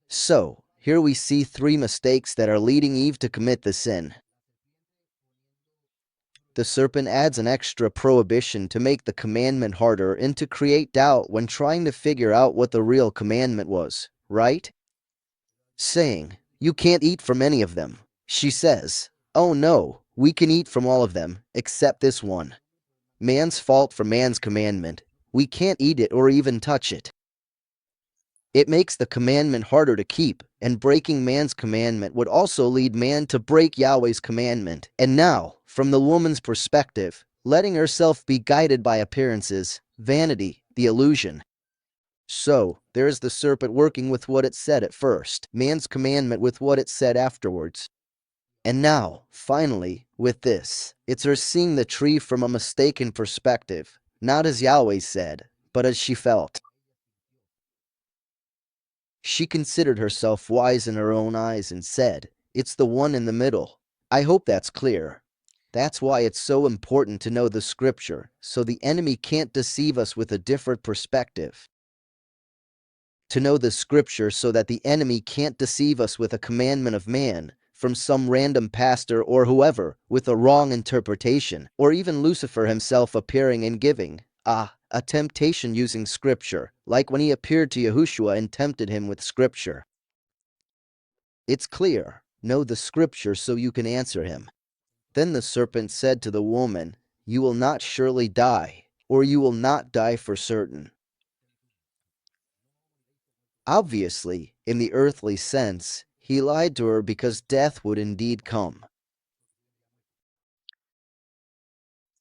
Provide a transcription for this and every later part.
So, here we see three mistakes that are leading Eve to commit the sin. The serpent adds an extra prohibition to make the commandment harder and to create doubt when trying to figure out what the real commandment was, right? Saying, "You can't eat from any of them." She says, "Oh no, we can eat from all of them, except this one. Man's fault for man's commandment. We can't eat it or even touch it." It makes the commandment harder to keep, and breaking man's commandment would also lead man to break Yahweh's commandment. And now, from the woman's perspective, letting herself be guided by appearances, vanity, the illusion. So, there is the serpent working with what it said at first, man's commandment with what it said afterwards. And now, finally, with this, it's her seeing the tree from a mistaken perspective, not as Yahweh said, but as she felt. She considered herself wise in her own eyes and said, "It's the one in the middle." I hope that's clear. That's why it's so important to know the scripture, so the enemy can't deceive us with a different perspective. To know the scripture so that the enemy can't deceive us with a commandment of man, from some random pastor or whoever, with a wrong interpretation, or even Lucifer himself appearing and giving a temptation using scripture, like when he appeared to Yahushua and tempted him with scripture. It's clear. Know the scripture so you can answer him. Then the serpent said to the woman, "You will not surely die, or you will not die for certain." Obviously, in the earthly sense, he lied to her because death would indeed come.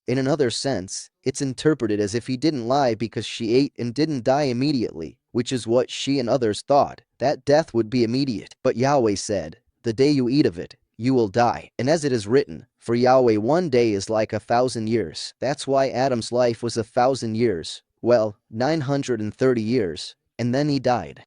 In another sense, it's interpreted as if he didn't lie because she ate and didn't die immediately, which is what she and others thought, that death would be immediate. But Yahweh said, "The day you eat of it, you will die." And as it is written, "For Yahweh 1 day is like 1,000 years." That's why Adam's life was 1,000 years. Well, 930 years. And then he died.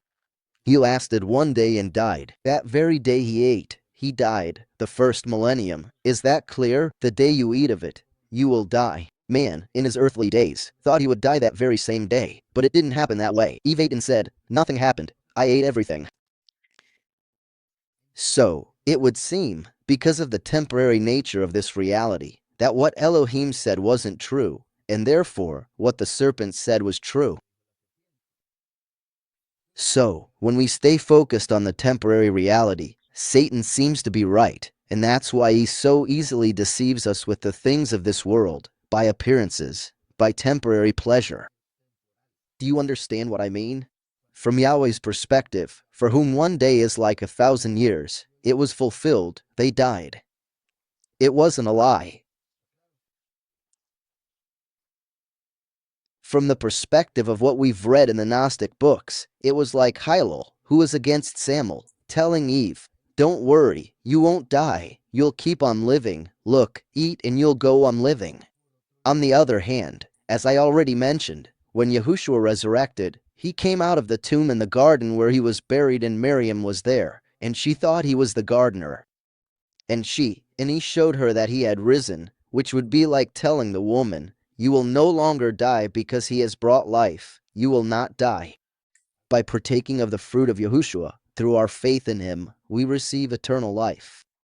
He lasted 1 day and died. That very day he ate, he died, the first millennium. Is that clear? The day you eat of it, you will die. Man, in his earthly days, thought he would die that very same day, but it didn't happen that way. Eve ate and said, "Nothing happened. I ate everything." So, it would seem, because of the temporary nature of this reality, that what Elohim said wasn't true, and therefore, what the serpent said was true. So, when we stay focused on the temporary reality, Satan seems to be right, and that's why he so easily deceives us with the things of this world, by appearances, by temporary pleasure. Do you understand what I mean? From Yahweh's perspective, for whom 1 day is like 1,000 years, it was fulfilled, they died. It wasn't a lie. From the perspective of what we've read in the Gnostic books, it was like Hylel, who was against Samuel, telling Eve, "Don't worry, you won't die, you'll keep on living, look, eat and you'll go on living." On the other hand, as I already mentioned, when Yahushua resurrected, he came out of the tomb in the garden where he was buried and Miriam was there, and she thought he was the gardener. And he showed her that he had risen, which would be like telling the woman, "You will no longer die because he has brought life. You will not die." By partaking of the fruit of Yahushua, through our faith in him, we receive eternal life.